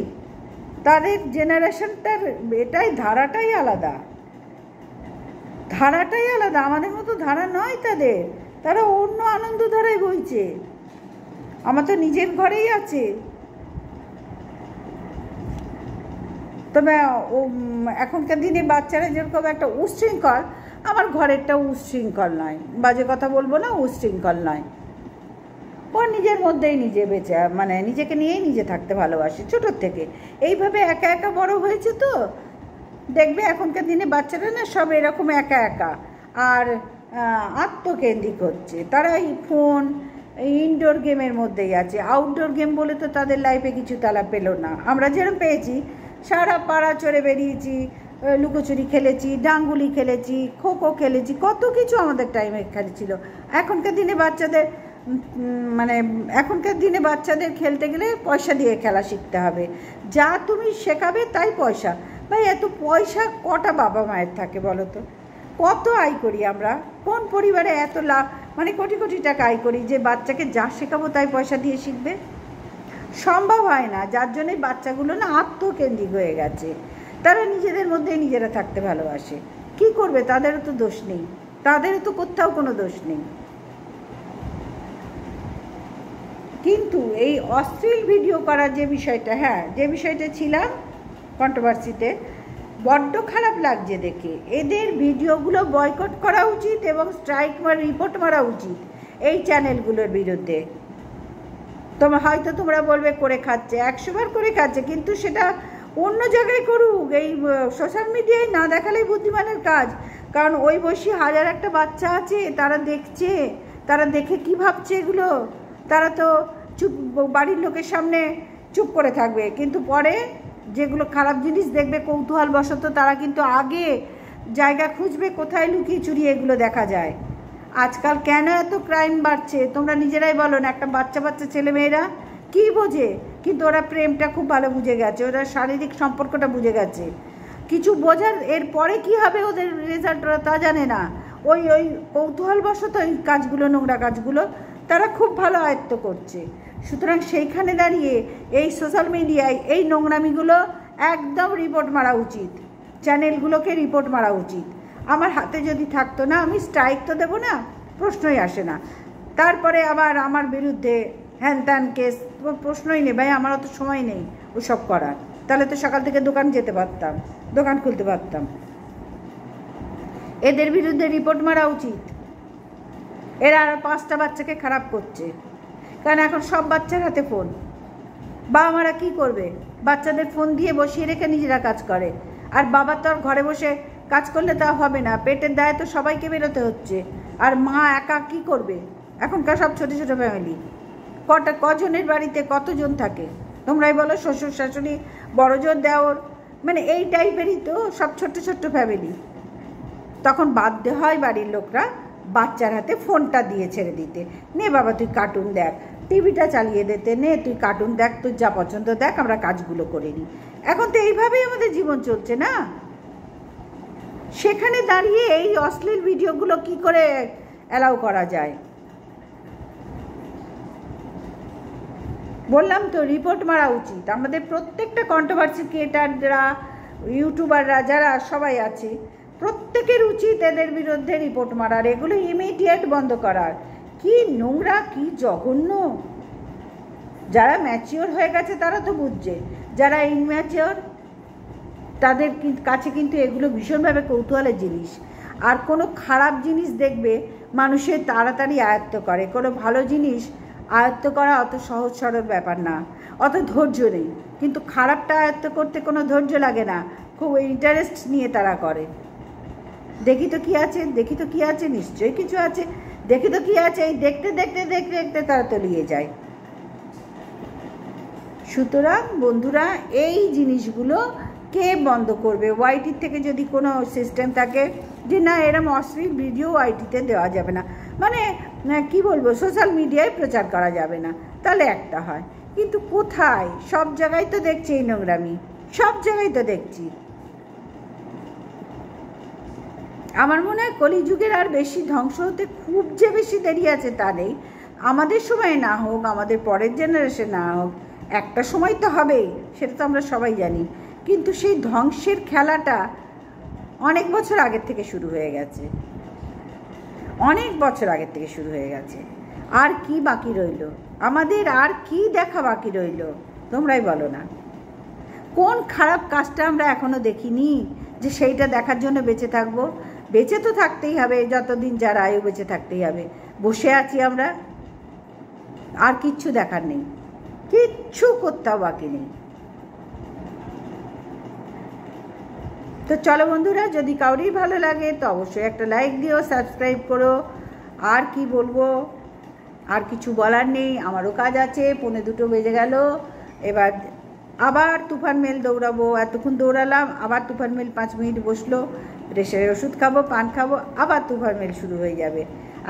তাদের জেনারেশনটার ধারাটাই আলাদা, আমাদের মতো ধারা নয় তাদের, তারা অন্য আনন্দ ধারায় বইছে। আমার তো নিজের ঘরেই আছে। তবে এখনকার দিনে বাচ্চারা যেরকম একটা উচ্ছৃঙ্খল, আমার ঘরেরটা উচ্ছৃঙ্খল নয়, বাজে কথা বলবো না, উচ্ছৃঙ্খল নয়। ও নিজের মধ্যেই নিজে বেঁচে, মানে নিজেকে নিয়েই নিজে থাকতে ভালোবাসে ছোটোর থেকে। এইভাবে একা একা বড় হয়েছে তো, দেখবে এখনকার দিনে বাচ্চারা না সব এরকম একা আর আত্মকেন্দ্রিক হচ্ছে। তারা এই ফোন, ইনডোর গেমের মধ্যেই আছে। আউটডোর গেম বলে তো তাদের লাইফে কিছু তারা পেল না। আমরা যেরকম পেয়েছি, সারা পাড়া চড়ে বেরিয়েছি, লুকোচুরি খেলেছি, ডাঙ্গুলি খেলেছি, খোখো খেলেছি, কত কিছু আমাদের টাইমে খেলেছিল। এখনকার দিনে বাচ্চাদের খেলতে গেলে পয়সা দিয়ে খেলা শিখতে হবে, যা তুমি শেখাবে তাই পয়সা। ভাই, এত পয়সা কটা বাবা মায়ের থাকে বলো তো? কত আয় করি আমরা, কোন পরিবারে এত লাভ, মানে কোটি কোটি টাকা আয় করি যে বাচ্চাকে যা শেখাবো তাই পয়সা দিয়ে শিখবে? সম্ভব হয় না। যার জন্যই বাচ্চাগুলো না আত্মকেন্দ্রিক হয়ে গেছে, তারা নিজেদের মধ্যেই নিজেরা থাকতে ভালোবাসে। কি করবে? তাদেরও তো দোষ নেই, তাদেরও তো কোথাও কোনো দোষ নেই। কিন্তু এই অশ্লীল ভিডিও করার যে বিষয়টা, যে বিষয়টা ছিলাম কন্ট্রোভার্সিতে, বড্ড খারাপ লাগছে দেখে। এদের ভিডিওগুলো বয়কট করা উচিত এবং স্ট্রাইক রিপোর্ট মারা উচিত এই চ্যানেলগুলোর বিরুদ্ধে। হয়তো তোমরা বলবে করে খাচ্ছে, 100 বার করে খাচ্ছে, কিন্তু সেটা অন্য জায়গায় করুক, এই সোশ্যাল মিডিয়ায় না দেখালেই বুদ্ধিমানের কাজ। কারণ ওই বয়সী হাজার একটা বাচ্চা আছে, তারা দেখছে, তারা দেখে কি ভাবছে এগুলো, তারা তো চুপ, বাড়ির লোকের সামনে চুপ করে থাকবে, কিন্তু পরে যেগুলো খারাপ জিনিস দেখবে কৌতূহলবশত তারা কিন্তু আগে জায়গা খুঁজবে কোথায় লুকিয়ে চুরিয়ে এগুলো দেখা যায়। আজকাল কেন এত ক্রাইম বাড়ছে তোমরা নিজেরাই বলো না। একটা বাচ্চা ছেলেমেয়েরা কী বোঝে, কিন্তু ওরা প্রেমটা খুব ভালো বুঝে গেছে, ওরা শারীরিক সম্পর্কটা বুঝে গেছে। কিছু বোঝার এর পরে কী হবে ওদের রেজাল্ট ওরা তা জানে না। ওই কৌতূহলবশত এই কাজগুলো, নোংরা কাজগুলো তারা খুব ভালো আয়ত্ত করছে। সুতরাং সেইখানে দাঁড়িয়ে এই সোশ্যাল মিডিয়ায় এই নোংরামিগুলো একদম রিপোর্ট মারা উচিত, চ্যানেলগুলোকে রিপোর্ট মারা উচিত। আমার হাতে যদি থাকতো না, আমি স্ট্রাইক তো দেবো না, প্রশ্নই আসে না। তারপরে আবার আমার বিরুদ্ধে হ্যান ত্যান কেস, প্রশ্নই নেই ভাই, আমার অত সময় নেই ওসব করার। তাহলে তো সকাল থেকে দোকান যেতে পারতাম, দোকান খুলতে পারতাম। এদের বিরুদ্ধে রিপোর্ট মারা উচিত। এরা আর 5টা বাচ্চাকে খারাপ করছে, কারণ এখন সব বাচ্চার হাতে ফোন। বাবা মারা কী করবে, বাচ্চাদের ফোন দিয়ে বসিয়ে রেখে নিজেরা কাজ করে। আর বাবা তো আর ঘরে বসে কাজ করলে তা হবে না, পেটের দায়ে তো সবাইকে বেরোতে হচ্ছে। আর মা একা কী করবে? এখনকার সব ছোটো ছোটো ফ্যামিলি, কজনের বাড়িতে কতজন থাকে তোমরাই বলো, শ্বশুর শাশুড়ি, বড়জোর দেওর, মানে এই টাইপেরই তো সব ছোট্ট ফ্যামিলি। তখন বাধ্য হয় বাড়ির লোকরা বাচ্চার হাতে ফোনটা দিয়ে ছেড়ে দিতে, নে বাবা তুই কার্টুন দেখ, টিভিটা চালিয়ে দিতে, নে তুই কার্টুন দেখ, তুই যা পছন্দ দেখ, আমরা কাজগুলো করে নিই। এখন তো এইভাবেই আমাদের জীবন চলছে না। সেখানে দাঁড়িয়ে এই অশ্লীল ভিডিওগুলো কি করে অ্যালাউ করা যায়? বললাম তো রিপোর্ট মারা উচিত। আমাদের প্রত্যেকটা কন্ট্রোভার্সি ক্রিয়েটাররা, ইউটিউবাররা যারা সবাই আছে, প্রত্যেকের উচিত এদের বিরুদ্ধে রিপোর্ট মারার, এগুলো ইমিডিয়েট বন্ধ করার। কি নোংরা, কি জঘন্য। যারা ম্যাচিওর হয়ে গেছে তারা তো বুঝছে, যারা ইনম্যাচিওর তাদের কাছে কিন্তু এগুলো ভীষণভাবে কৌতূহলের জিনিস। আর কোনো খারাপ জিনিস দেখবে মানুষের তাড়াতাড়ি আয়ত্ত করে, কোনো ভালো জিনিস আয়ত্ত করা অত সহজ সরল ব্যাপার না, অত ধৈর্য নেই। কিন্তু খারাপটা আয়ত্ত করতে কোনো ধৈর্য লাগে না, খুব ইন্টারেস্ট নিয়ে তারা করে। দেখি তো কী আছে, দেখি তো কী আছে, নিশ্চয়ই কিছু আছে, দেখি তো কী আছে, এই দেখতে দেখতে দেখতে দেখতে তারা তলিয়ে যায়। সুতরাং বন্ধুরা, এই জিনিসগুলো কে বন্ধ করবে? ওয়াইটির থেকে যদি কোনো সিস্টেম থাকে যে না এরম অশ্লীল ভিডিও ওয়াইটিতে দেওয়া যাবে না, মানে কি বলবো, সোশ্যাল মিডিয়ায় প্রচার করা যাবে না, তাহলে একটা হয়। কিন্তু কোথায়? সব জায়গায় তো দেখছি এই নোংরামি, সব জায়গায় তো দেখছি। আমার মনে হয় কলিযুগের আর বেশি ধ্বংস হতে খুব যে বেশি দেরি আছে তা নেই। আমাদের সময় না হোক, আমাদের পরের জেনারেশন না হোক, একটা সময় তো হবেই, সেটা তো আমরা সবাই জানি। কিন্তু সেই ধ্বংসের খেলাটা অনেক বছর আগের থেকে শুরু হয়ে গেছে, অনেক বছর আগের থেকে শুরু হয়ে গেছে। আর কি বাকি রইল আমাদের? আর কি দেখা বাকি রইল? তোমরাই বলো না। কোন খারাপ কাজটা আমরা এখনো দেখিনি যে সেইটা দেখার জন্য বেঁচে থাকবো? বেঁচে তো থাকতেই হবে, যতদিন যার আয়ু বেঁচে থাকতেই হবে। বসে আছি আমরা, আর কিচ্ছু দেখার নেই, কিচ্ছু করতেও বাকি নেই। তো চলো বন্ধুরা, যদি কাউরির ভালো লাগে তো অবশ্যই একটা লাইক দিও, সাবস্ক্রাইব করো। আর কি বলবো, আর কিছু বলার নেই, আমারও কাজ আছে, 1:45 বেজে গেল। এবার আবার তুফান মেল দৌড়াবো, এতক্ষণ দৌড়ালাম, আবার তুফান মেল 5 মিনিট বসলো, প্রেশারের ওষুধ খাবো, পান খাবো, আবার তুফান মেল শুরু হয়ে যাবে।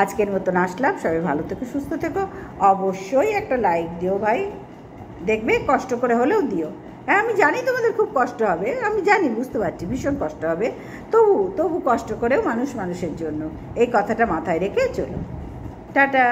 আজকের মতন আসলাম, সবাই ভালো থেকো, সুস্থ থেকো। অবশ্যই একটা লাইক দিও ভাই, দেখবে কষ্ট করে হলেও দিও। হ্যাঁ আমি জানি তোমাদের খুব কষ্ট হবে, আমি জানি, বুঝতে পারছি ভীষণ কষ্ট হবে, তবু কষ্ট করেও মানুষ মানুষের জন্য, এই কথাটা মাথায় রেখে চলো। টাটা।